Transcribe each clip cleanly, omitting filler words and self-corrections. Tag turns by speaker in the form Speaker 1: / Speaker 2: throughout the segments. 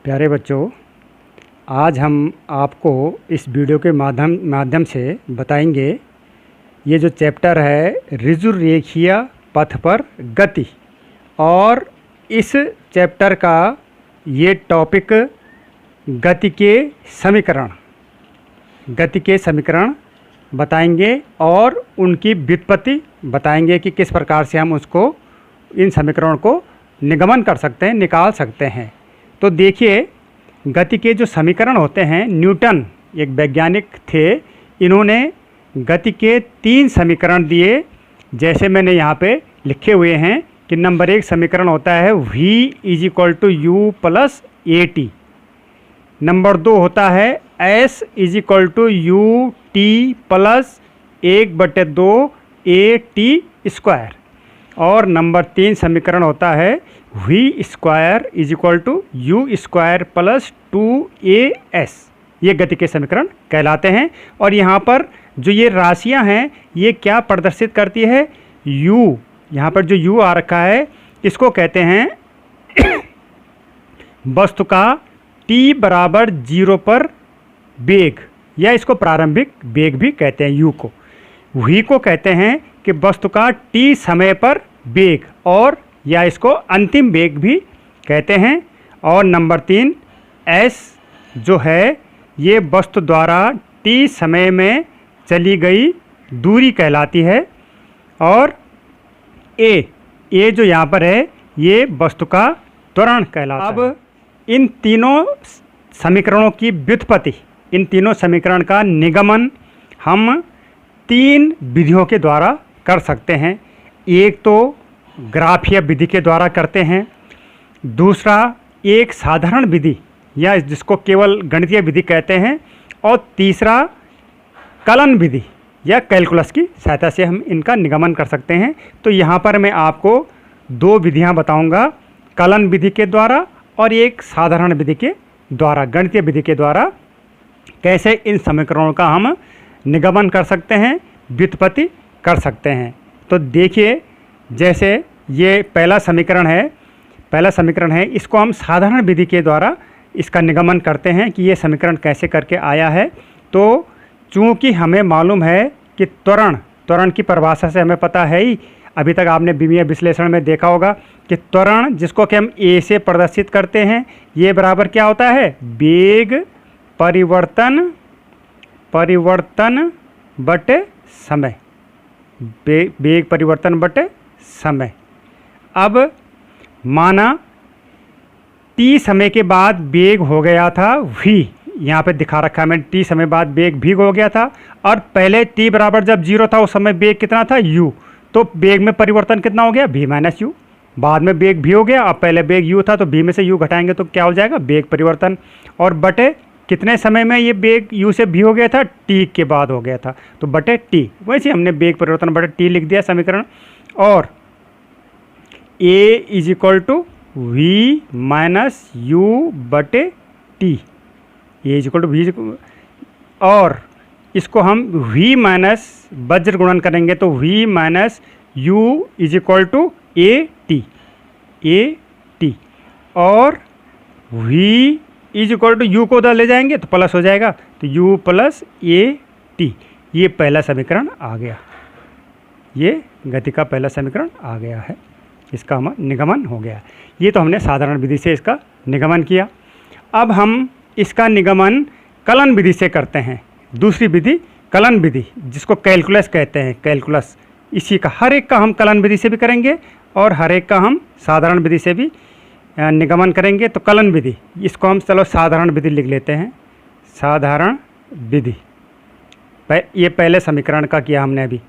Speaker 1: प्यारे बच्चों, आज हम आपको इस वीडियो के माध्यम से बताएंगे ये जो चैप्टर है ऋजुरेखीय पथ पर गति। और इस चैप्टर का ये टॉपिक गति के समीकरण बताएंगे और उनकी व्युत्पत्ति बताएंगे कि किस प्रकार से हम इन समीकरणों को निगमन कर सकते हैं, निकाल सकते हैं। तो देखिए, गति के जो समीकरण होते हैं, न्यूटन एक वैज्ञानिक थे, इन्होंने गति के 3 समीकरण दिए। जैसे मैंने यहाँ पे लिखे हुए हैं कि नंबर 1 समीकरण होता है v = u + at। नंबर 2 होता है s = ut + 1/2 at²। और नंबर 3 समीकरण होता है v² = u² + 2as। ये गति के समीकरण कहलाते हैं। और यहाँ पर जो ये राशियाँ हैं, ये क्या प्रदर्शित करती है? u। यहाँ पर जो u आ रखा है, इसको कहते हैं वस्तु का t = 0 पर वेग, या इसको प्रारंभिक वेग भी कहते हैं u को। v को कहते हैं कि वस्तु का t समय पर वेग, और या इसको अंतिम वेग भी कहते हैं। और नंबर 3 s जो है, ये वस्तु द्वारा t समय में चली गई दूरी कहलाती है। और a जो यहाँ पर है, ये वस्तु का त्वरण कहलाता है। अब इन तीनों समीकरणों की व्युत्पत्ति, इन तीनों समीकरण का निगमन हम 3 विधियों के द्वारा कर सकते हैं। एक तो ग्राफीय विधि के द्वारा करते हैं, दूसरा एक साधारण विधि या जिसको केवल गणितीय विधि कहते हैं, और तीसरा कलन विधि या कैलकुलस की सहायता से हम इनका निगमन कर सकते हैं। तो यहाँ पर मैं आपको 2 विधियाँ बताऊँगा, कलन विधि के द्वारा और एक साधारण विधि के द्वारा, गणितीय विधि के द्वारा कैसे इन समीकरणों का हम निगमन कर सकते हैं, व्युत्पत्ति कर सकते हैं। तो देखिए, जैसे ये पहला समीकरण है, इसको हम साधारण विधि के द्वारा इसका निगमन करते हैं कि ये समीकरण कैसे करके आया है। तो चूँकि हमें मालूम है कि त्वरण की परिभाषा से हमें पता है ही, अभी तक आपने विमीय विश्लेषण में देखा होगा कि त्वरण जिसको कि हम a से प्रदर्शित करते हैं, ये बराबर क्या होता है? वेग परिवर्तन बटे समय। वेग परिवर्तन बटे समय। अब माना t समय के बाद वेग हो गया था v, यहाँ पे दिखा रखा है मैंने, t समय बाद वेग v हो गया था, और पहले t बराबर जब 0 था उस समय वेग कितना था? u। तो वेग में परिवर्तन कितना हो गया? v - u। बाद में वेग v हो गया, अब पहले वेग u था तो v में से u घटाएंगे तो क्या हो जाएगा? वेग परिवर्तन। और बटे कितने समय में ये वेग u से v हो गया था? t के बाद हो गया था, तो बटे t। वैसे हमने वेग परिवर्तन बटे t लिख दिया समीकरण। और a = v - u बटे t, a = v, और इसको हम v माइनस वज्र गुणन करेंगे तो v - u = at। और v = u को उधर ले जाएंगे तो प्लस हो जाएगा, तो u + at। ये पहला समीकरण आ गया, ये गति का पहला समीकरण आ गया है, इसका हम निगमन हो गया। ये तो हमने साधारण विधि से इसका निगमन किया। अब हम इसका निगमन कलन विधि से करते हैं। दूसरी विधि कलन विधि, जिसको कैलकुलस कहते हैं। कैलकुलस, इसी का हर एक का हम कलन विधि से भी करेंगे और हर एक का हम साधारण विधि से भी निगमन करेंगे। तो कलन विधि, इसको हम चलो साधारण विधि लिख लेते हैं। साधारण विधि, ये पहले समीकरण का किया हमने अभी,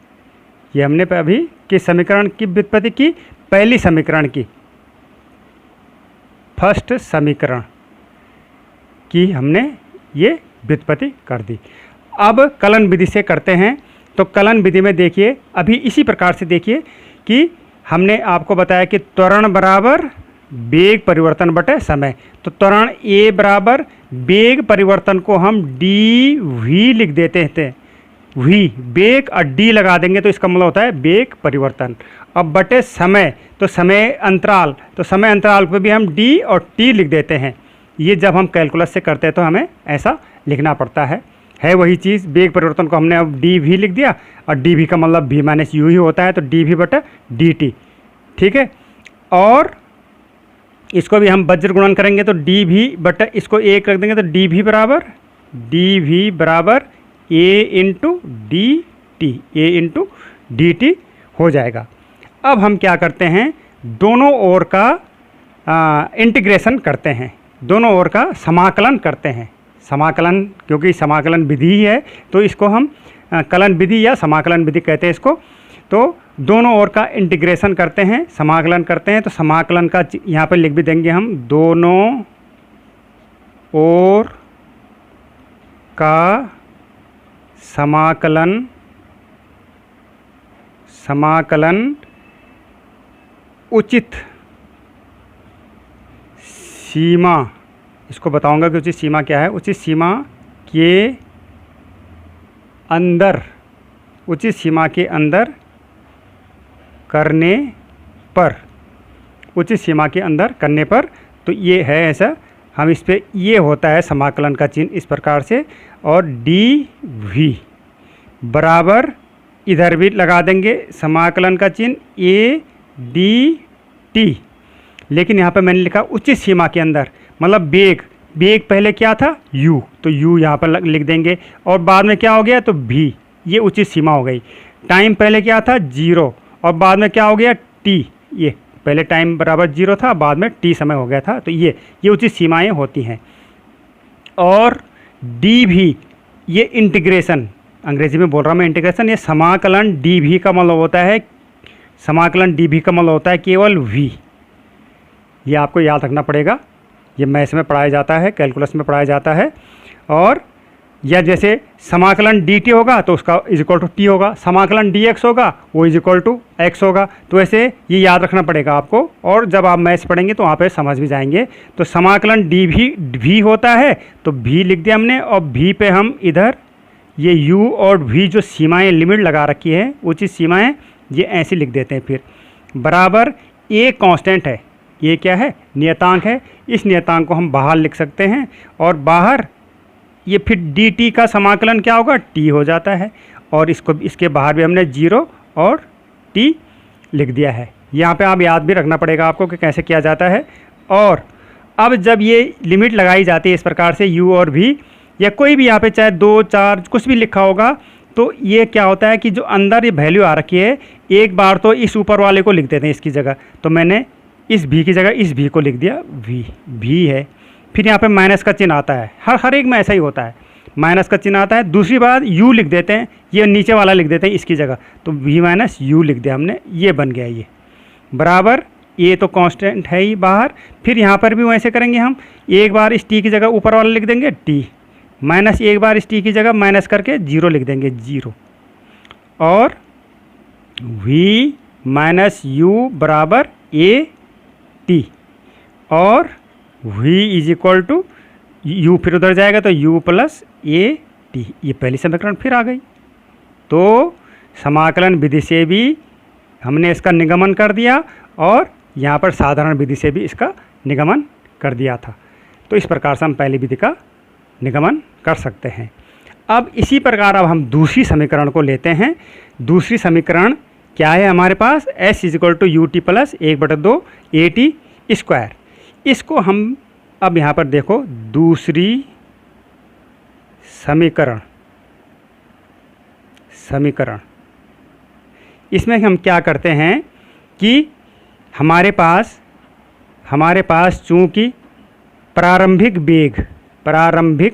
Speaker 1: ये हमने अभी किस समीकरण की व्युत्पत्ति की? पहली समीकरण की, फर्स्ट समीकरण की हमने ये व्युत्पत्ति कर दी। अब कलन विधि से करते हैं। तो कलन विधि में देखिए, अभी इसी प्रकार से देखिए कि हमने आपको बताया कि त्वरण बराबर वेग परिवर्तन बटे समय। तो त्वरण a बराबर वेग परिवर्तन को हम dv लिख देते थे। v वेग और d लगा देंगे तो इसका मतलब होता है वेग परिवर्तन। अब बटे समय, तो समय अंतराल, तो समय अंतराल पे भी हम d और t लिख देते हैं। ये जब हम कैलकुलस से करते हैं तो हमें ऐसा लिखना पड़ता है वही चीज़। वेग परिवर्तन को हमने अब डी वी लिख दिया, और डी वी का मतलब वी माइनस यू ही होता है, तो डी वी बटा डी टी, ठीक है। और इसको भी हम वज्र गुणन करेंगे तो डी वी बटा, इसको एक रख देंगे तो डी वी बराबर ए इंटू डी टी हो जाएगा। अब हम क्या करते हैं, दोनों ओर का इंटीग्रेशन करते हैं, दोनों ओर का समाकलन करते हैं। समाकलन, क्योंकि समाकलन विधि ही है तो इसको हम कलन विधि या समाकलन विधि कहते हैं इसको। तो दोनों ओर का इंटीग्रेशन करते हैं, समाकलन करते हैं। तो समाकलन का यहाँ पे लिख भी देंगे हम, दोनों ओर का समाकलन उचित सीमा, इसको बताऊंगा कि उचित सीमा क्या है। उचित सीमा के अंदर, उचित सीमा के अंदर करने पर, उचित सीमा के अंदर करने पर, तो ये है ऐसा। हम इस पे ये होता है समाकलन का चिन्ह इस प्रकार से, और डी वी बराबर इधर भी लगा देंगे समाकलन का चिन्ह ए डी टी, लेकिन यहाँ पे मैंने लिखा उचित सीमा के अंदर, मतलब वेग पहले क्या था u, तो u यहाँ पर लिख देंगे, और बाद में क्या हो गया तो v, ये उचित सीमा हो गई। टाइम पहले क्या था 0, और बाद में क्या हो गया t, ये पहले टाइम बराबर 0 था, बाद में t समय हो गया था, तो ये उचित सीमाएं होती हैं। और dv, ये इंटीग्रेशन, अंग्रेजी में बोल रहा मैं इंटीग्रेशन, ये समाकलन dv का मतलब होता है, समाकलन dv का मतलब होता है केवल v। ये आपको याद रखना पड़ेगा, ये मैथ्स में पढ़ाया जाता है, कैलकुलस में पढ़ाया जाता है। और या जैसे समाकलन dt होगा तो उसका इज इक्वल टू टी होगा, समाकलन dx होगा वो इज इक्वल टू x होगा। तो ऐसे ये याद रखना पड़ेगा आपको, और जब आप मैथ्स पढ़ेंगे तो वहाँ पे समझ भी जाएंगे। तो समाकलन v होता है, तो v लिख दिया हमने, और v पे हम इधर ये u और v जो सीमाएँ लिमिट लगा रखी है, उचित सीमाएँ, ये ऐसे लिख देते हैं। फिर बराबर a कांस्टेंट है, ये क्या है नियतांक है, इस नियतांक को हम बाहर लिख सकते हैं, और बाहर ये फिर dt का समाकलन क्या होगा t हो जाता है, और इसको इसके बाहर भी हमने 0 और t लिख दिया है। यहाँ पे आप याद भी रखना पड़ेगा आपको कि कैसे किया जाता है। और अब जब ये लिमिट लगाई जाती है इस प्रकार से u और v, या कोई भी यहाँ पे चाहे 2 4 कुछ भी लिखा होगा, तो ये क्या होता है कि जो अंदर ये वैल्यू आ रखी है, एक बार तो इस ऊपर वाले को लिख देते हैं इसकी जगह, तो मैंने इस v की जगह इस v को लिख दिया, v है। फिर यहाँ पे माइनस का चिन्ह आता है, हर एक में ऐसा ही होता है, माइनस का चिन्ह आता है। दूसरी बात u लिख देते हैं, ये नीचे वाला लिख देते हैं इसकी जगह, तो v माइनस u लिख दिया हमने, ये बन गया ये बराबर। ये तो कांस्टेंट है ही बाहर। फिर यहाँ पर भी वैसे करेंगे हम, एक बार इस t की जगह ऊपर वाला लिख देंगे t, माइनस एक बार इस t की जगह माइनस करके 0 लिख देंगे 0, और v माइनस u बराबर a t, और v is equal to u, फिर उधर जाएगा तो u प्लस a t, ये पहली समीकरण फिर आ गई। तो समाकलन विधि से भी हमने इसका निगमन कर दिया, और यहाँ पर साधारण विधि से भी इसका निगमन कर दिया था। तो इस प्रकार से हम पहली विधि का निगमन कर सकते हैं। अब इसी प्रकार अब हम दूसरी समीकरण को लेते हैं। दूसरी समीकरण क्या है हमारे पास, s is equal to u t plus 1/2 a t square. इसको हम अब यहाँ पर देखो, दूसरी समीकरण इसमें हम क्या करते हैं कि हमारे पास चूँकि प्रारंभिक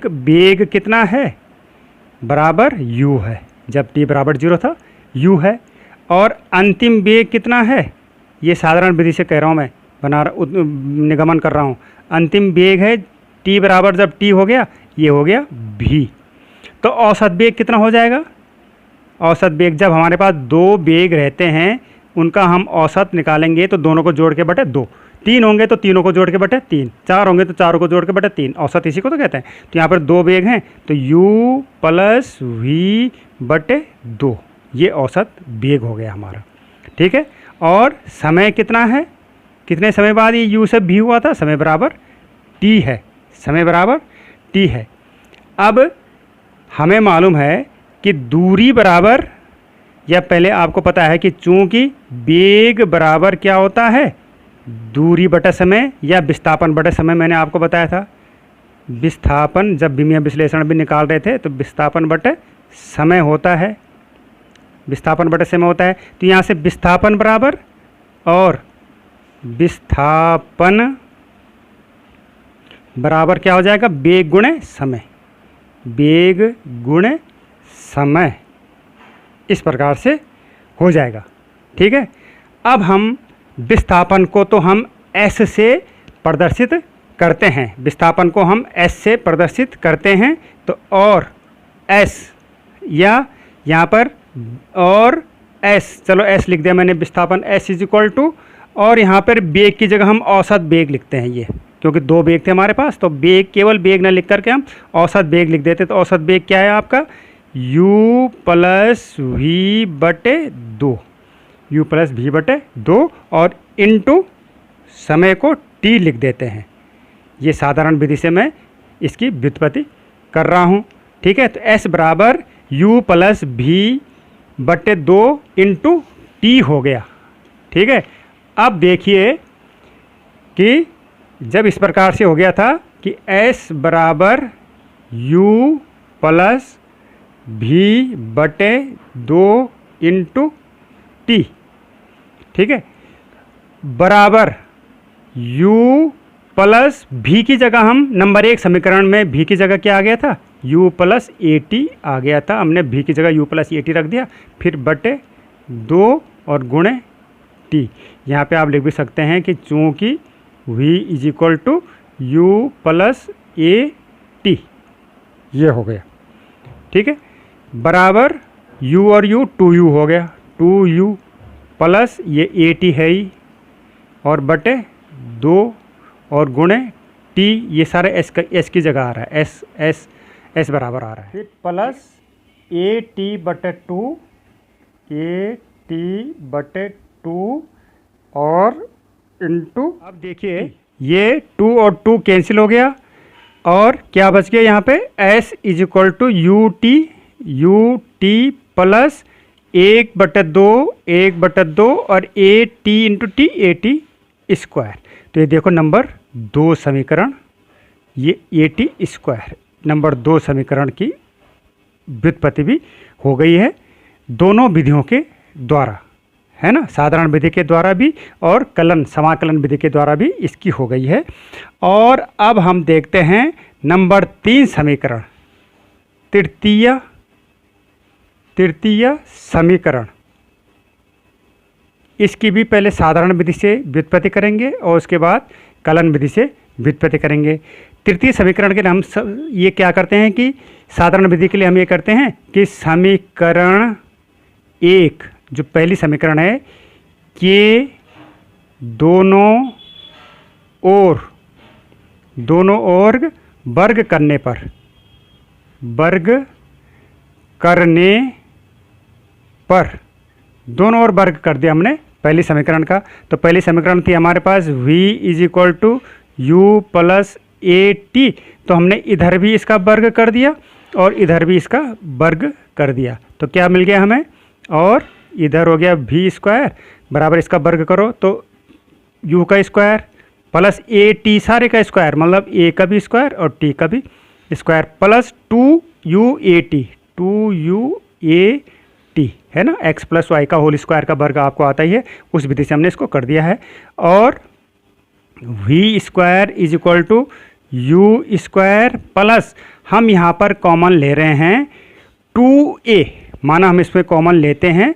Speaker 1: वेग कितना है बराबर u है, जब t बराबर 0 था u है, और अंतिम वेग कितना है, ये साधारण विधि से कह रहा हूँ मैं, निगमन कर रहा हूँ। अंतिम वेग है t बराबर, जब t हो गया ये हो गया v, तो औसत वेग कितना हो जाएगा। औसत वेग, जब हमारे पास दो वेग रहते हैं उनका हम औसत निकालेंगे तो दोनों को जोड़ के बटे 2, 3 होंगे तो तीनों को जोड़ के बटे 3, 4 होंगे तो चारों को जोड़ के बटे 3, औसत इसी को तो कहते हैं। तो यहाँ पर दो वेग हैं तो u प्लस v बटे 2, ये औसत वेग हो गया हमारा, ठीक है। और समय कितना है, कितने समय बाद ये u से v हुआ था, समय बराबर t है, समय बराबर t है। अब हमें मालूम है कि दूरी बराबर, या पहले आपको पता है कि चूंकि वेग बराबर क्या होता है, दूरी बटा समय या विस्थापन बटा समय। मैंने आपको बताया था विस्थापन, जब विमीय विश्लेषण भी निकाल रहे थे तो विस्थापन बटे समय होता है, विस्थापन बटे समय होता है। तो यहाँ से विस्थापन बराबर, और विस्थापन बराबर क्या हो जाएगा, वेग गुणे समय, वेग गुणे समय, इस प्रकार से हो जाएगा। ठीक है। अब हम विस्थापन को तो हम s से प्रदर्शित करते हैं, विस्थापन को हम s से प्रदर्शित करते हैं। तो और s, या यहाँ पर और s, चलो s लिख दिया मैंने, विस्थापन s इज इक्वल टू, और यहाँ पर वेग की जगह हम औसत वेग लिखते हैं, ये क्योंकि दो वेग थे हमारे पास, तो वेग केवल वेग ना लिख करके हम औसत वेग लिख देते। तो औसत वेग क्या है आपका, u प्लस वी बटे 2, u प्लस वी बटे 2, और इनटू समय को t लिख देते हैं। ये साधारण विधि से मैं इसकी व्युत्पत्ति कर रहा हूँ। ठीक है। तो s बराबर u प्लस वी बटे 2 इंटू टी हो गया। ठीक है। अब देखिए कि जब इस प्रकार से हो गया था कि s बराबर u प्लस वी बटे 2 इंटू टी, ठीक है, बराबर u प्लस वी की जगह हम नंबर 1 समीकरण में v की जगह क्या आ गया था, u प्लस ए टी आ गया था। हमने v की जगह u प्लस ए टी रख दिया, फिर बटे 2 और गुणे t। यहाँ पे आप लिख भी सकते हैं कि चूँकि v is equal to u plus a t, ये हो गया। ठीक है। बराबर u और u 2u हो गया, 2u प्लस ये ए टी है ही, और बटे 2 और गुणे t, ये सारे s की जगह आ रहा है, s बराबर आ रहा है, फिर प्लस ए टी बटे 2, ए टी बटे 2 और इंटू, अब देखिए ये 2 और 2 कैंसिल हो गया, और क्या बच गया यहाँ पे, s is equal to u t plus 1/2 और a t into t, a t square. तो ये देखो नंबर 2 समीकरण, ये ए टी स्क्वायर नंबर 2 समीकरण की व्युत्पत्ति भी हो गई है दोनों विधियों के द्वारा, है ना, साधारण विधि के द्वारा भी और समाकलन विधि के द्वारा भी इसकी हो गई है। और अब हम देखते हैं नंबर 3 समीकरण, तृतीय समीकरण। इसकी भी पहले साधारण विधि से व्युत्पत्ति करेंगे और उसके बाद कलन विधि से व्युत्पत्ति करेंगे। तृतीय समीकरण के लिए हम ये क्या करते हैं कि साधारण विधि के लिए हम ये करते हैं कि समीकरण 1 जो पहली समीकरण है के दोनों ओर वर्ग करने पर दोनों ओर वर्ग कर दिया हमने पहली समीकरण का। तो पहली समीकरण थी हमारे पास v is equal to u plus a t, तो हमने इधर भी इसका वर्ग कर दिया और इधर भी इसका वर्ग कर दिया। तो क्या मिल गया हमें, और इधर हो गया वी स्क्वायर बराबर इसका वर्ग करो तो u का स्क्वायर प्लस ए टी सारे का स्क्वायर, मतलब a का भी स्क्वायर और t का भी square, plus 2u A T, है ना, x प्लस वाई का होल स्क्वायर का वर्ग आपको आता ही है, उस विधि से हमने इसको कर दिया है। और v square is equal to u square plus हम यहाँ पर कॉमन ले रहे हैं 2a, माना हम इसमें कॉमन लेते हैं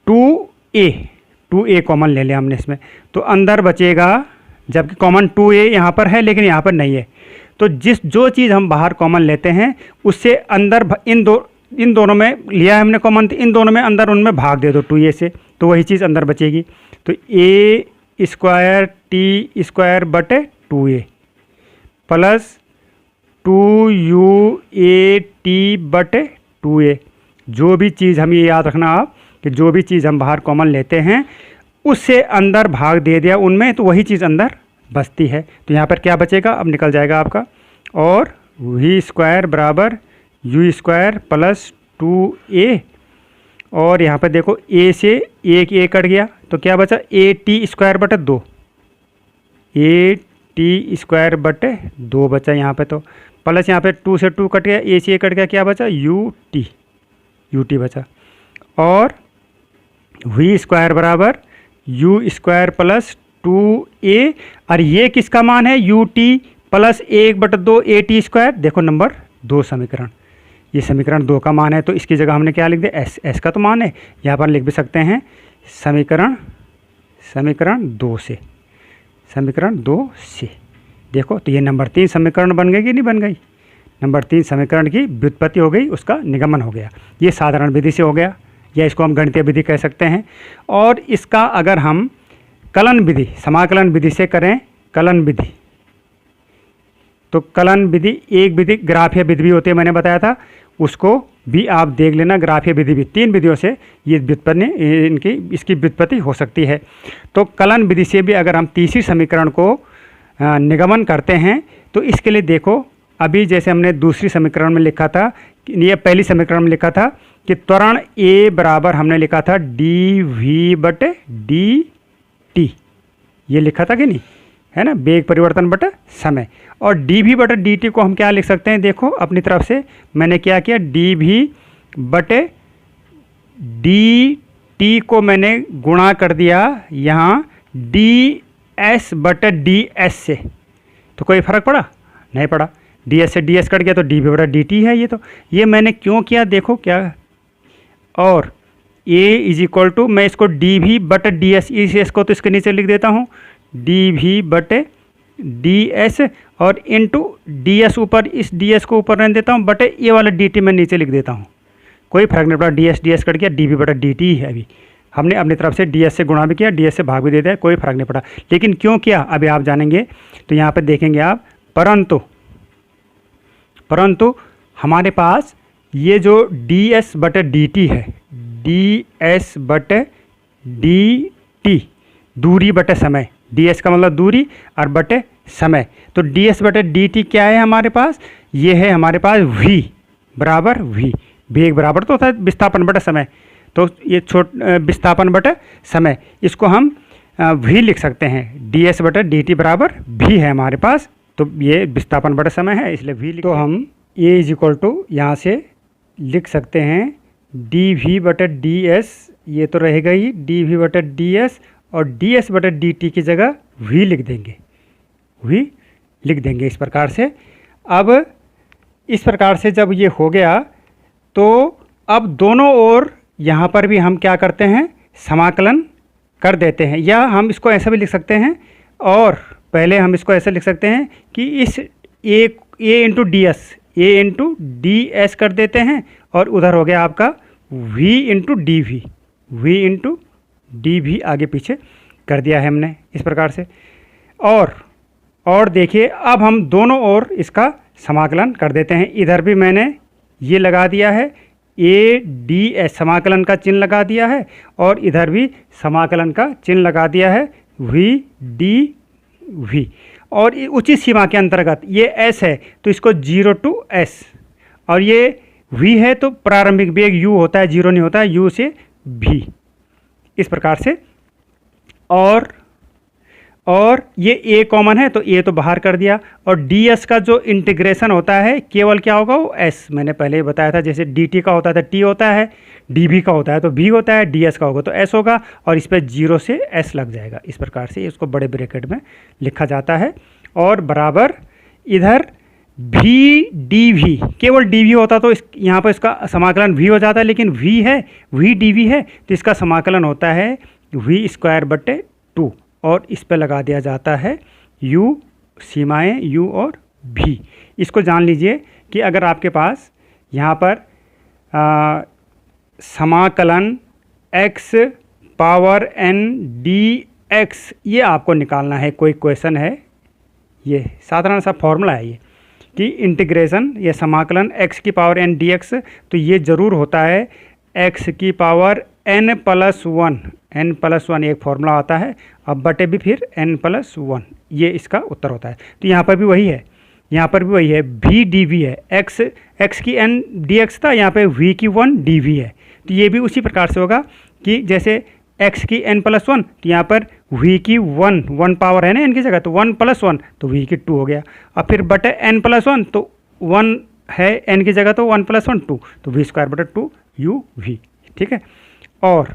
Speaker 1: 2a कॉमन ले लिया हमने इसमें, तो अंदर बचेगा, जबकि कॉमन 2a यहाँ पर है लेकिन यहाँ पर नहीं है, तो जो चीज़ हम बाहर कॉमन लेते हैं उससे अंदर इन दोनों में लिया है हमने कॉमन, तो इन दोनों में अंदर उनमें भाग दे दो 2a से, तो वही चीज़ अंदर बचेगी। तो a स्क्वायर टी स्क्वायर बटे 2a plus 2u A T बटे 2a। जो भी चीज़ हम ये याद रखना आप कि जो भी चीज़ हम बाहर कॉमन लेते हैं उससे अंदर भाग दे दिया उनमें, तो वही चीज़ अंदर बचती है। तो यहाँ पर क्या बचेगा, अब निकल जाएगा आपका, और वी स्क्वायर बराबर यू स्क्वायर प्लस 2a, और यहाँ पर देखो a से एक a कट गया तो क्या बचा, ए टी स्क्वायर बटे 2, ए टी स्क्वायर बटे 2 बचा यहाँ पे। तो प्लस यहाँ पे 2 से 2 कट गया, ए से ए कट गया, क्या बचा, यू टी बचा, और वी स्क्वायर बराबर यू स्क्वायर प्लस 2a, और ये किसका मान है, you t plus 1/2 a t square. देखो नंबर 2 समीकरण, ये समीकरण 2 का मान है, तो इसकी जगह हमने क्या लिख दिया, एस का तो मान है, यहाँ पर लिख भी सकते हैं समीकरण 2 से, समीकरण 2 से। देखो तो ये नंबर 3 समीकरण बन गई कि नहीं बन गई, नंबर 3 समीकरण की व्युत्पत्ति हो गई, उसका निगमन हो गया। ये साधारण विधि से हो गया, या इसको हम गणितीय विधि कह सकते हैं। और इसका अगर हम कलन विधि, समाकलन विधि से करें, कलन विधि, तो कलन विधि एक विधि ग्राफीय विधि भी होती है, मैंने बताया था, उसको भी आप देख लेना। ग्राफीय विधि भी 3 विधियों से ये व्युत्पत्ति इसकी व्युत्पत्ति हो सकती है। तो कलन विधि से भी अगर हम तीसरी समीकरण को निगमन करते हैं, तो इसके लिए देखो, अभी जैसे हमने दूसरी समीकरण में लिखा था, ये पहली समीकरण में लिखा था कि त्वरण ए बराबर हमने लिखा था डी वी बटे डी टी, ये लिखा था कि नहीं, है ना, वेग परिवर्तन बटे समय। और डी वी बटे डी टी को हम क्या लिख सकते हैं, देखो अपनी तरफ से मैंने क्या किया, डी वी बटे डी टी को मैंने गुणा कर दिया यहाँ डी एस बटे डी एस से, तो कोई फर्क पड़ा, नहीं पड़ा। डी एस से डी एस कट गया तो डी वी बटा डी टी है। ये मैंने क्यों किया, देखो क्या, और a इज इक्वल टू, मैं इसको डी वी बटे डी एस, इस एस को तो इसके नीचे लिख देता हूँ, डी वी बटे डी एस, और इंटू डी एस ऊपर, इस डी एस को ऊपर रहने देता हूँ, बटे ये वाला डी टी मैं नीचे लिख देता हूँ, कोई फर्क नहीं पड़ा। डी एस कट गया, डी वी बटा डी टी है। अभी हमने अपनी तरफ से डी एस से गुणा भी किया, डी एस से भाग भी दे दिया, कोई फर्क नहीं पड़ा। लेकिन क्यों किया अभी आप जानेंगे। तो यहाँ पर देखेंगे आप, परंतु हमारे पास ये जो डी एस बटे डी टी है, डी एस बटे डी टी, दूरी बटे समय, डी एस का मतलब दूरी और बटे समय, तो डी एस बटे डी टी क्या है हमारे पास, ये है हमारे पास v बराबर v, वेग बराबर तो होता है विस्थापन बटे समय, तो ये विस्थापन बटे समय, इसको हम v लिख सकते हैं, डी एस बटे डी टी बराबर v है हमारे पास, तो ये विस्थापन बटे समय है, इसलिए v लिख, तो हम a इज इक्वल टू यहाँ से लिख सकते हैं डी वी बटे डी एस, ये तो रहेगा ही डी वी बटे डी एस, और डी एस बटे डी टी की जगह v लिख देंगे इस प्रकार से। अब इस प्रकार से जब ये हो गया, तो अब दोनों ओर यहाँ पर भी हम क्या करते हैं, समाकलन कर देते हैं, या हम इसको ऐसा भी लिख सकते हैं, और पहले हम इसको ऐसे लिख सकते हैं कि इस a into d s, a into d s कर देते हैं, और उधर हो गया आपका v into d v, v into d v आगे पीछे कर दिया है हमने इस प्रकार से। और देखिए अब हम दोनों ओर इसका समाकलन कर देते हैं। इधर भी मैंने ये लगा दिया है ए डी एस, समाकलन का चिन्ह लगा दिया है, और इधर भी समाकलन का चिन्ह लगा दिया है वी डी वी, और उचित सीमा के अंतर्गत ये s है तो इसको 0 to s, और ये v है तो प्रारंभिक वेग u होता है, 0 नहीं होता है, u से v, इस प्रकार से। और ये a कॉमन है तो a तो बाहर कर दिया, और ds का जो इंटीग्रेशन होता है केवल क्या होगा, वो s, मैंने पहले ही बताया था, जैसे dt का होता है तो t होता है, dv का होता है तो v होता है, ds का होगा तो s होगा, और इस पर 0 से s लग जाएगा, इस प्रकार से इसको बड़े ब्रैकेट में लिखा जाता है। और बराबर इधर v dv, केवल dv होता तो यहाँ पर इसका समाकलन v हो जाता है, लेकिन v है, v dv है तो इसका समाकलन होता है v स्क्वायर बटे 2, और इस पर लगा दिया जाता है u, सीमाएं u और v। इसको जान लीजिए कि अगर आपके पास यहाँ पर समाकलन x पावर n dx, ये आपको निकालना है, कोई क्वेश्चन है, ये साधारण सा फॉर्मूला है ये, कि इंटीग्रेशन या समाकलन x की पावर n dx, तो ये ज़रूर होता है x की पावर n+1, n+1 एक फॉर्मूला आता है, अब बटे भी फिर n+1, ये इसका उत्तर होता है। तो यहाँ पर भी वही है, यहाँ पर भी वही है, v dv है, x की n dx था, यहाँ पे v की 1 dv है। तो ये भी उसी प्रकार से होगा कि जैसे x की n+1, तो यहाँ पर v की 1 पावर है ना n की जगह, तो 1+1 तो v की 2 हो गया। अब फिर बटे n+1 तो 1 है n की जगह, तो 1+1 2, तो v²/2 uv। ठीक है। और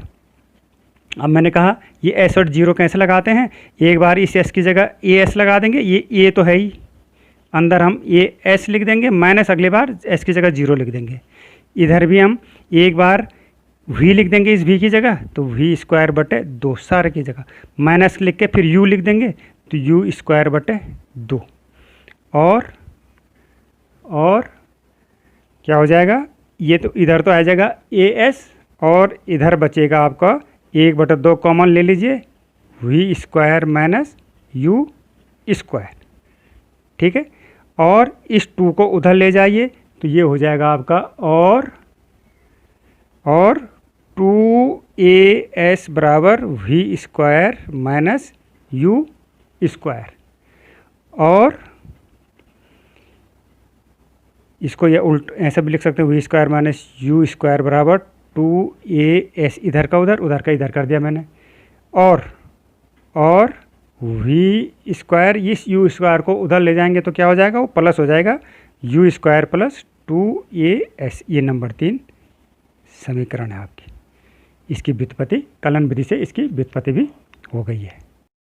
Speaker 1: अब मैंने कहा ये s और 0 कैसे लगाते हैं, एक बार इस s की जगह as लगा देंगे, ये तो है ही, अंदर हम ये s लिख देंगे, माइनस अगली बार s की जगह 0 लिख देंगे। इधर भी हम एक बार v लिख देंगे इस v की जगह, तो v²/2 सारे की जगह, माइनस लिख के फिर u लिख देंगे, तो u²/2। और क्या हो जाएगा, ये तो इधर तो आ जाएगा as, और इधर बचेगा आपका 1/2 कॉमन ले लीजिए, v² - u²। ठीक है। और इस 2 को उधर ले जाइए, तो ये हो जाएगा आपका और 2as बराबर v² - u²। और इसको ये उल्ट ऐसा भी लिख सकते हैं, v² - u² बराबर 2as, इधर का उधर का इधर कर दिया मैंने, और v² इस u² को उधर ले जाएंगे तो क्या हो जाएगा, वो प्लस हो जाएगा, u² + 2as। ये नंबर 3 समीकरण है आपकी। इसकी व्युत्पत्ति कलन विधि से इसकी व्युत्पत्ति भी हो गई है।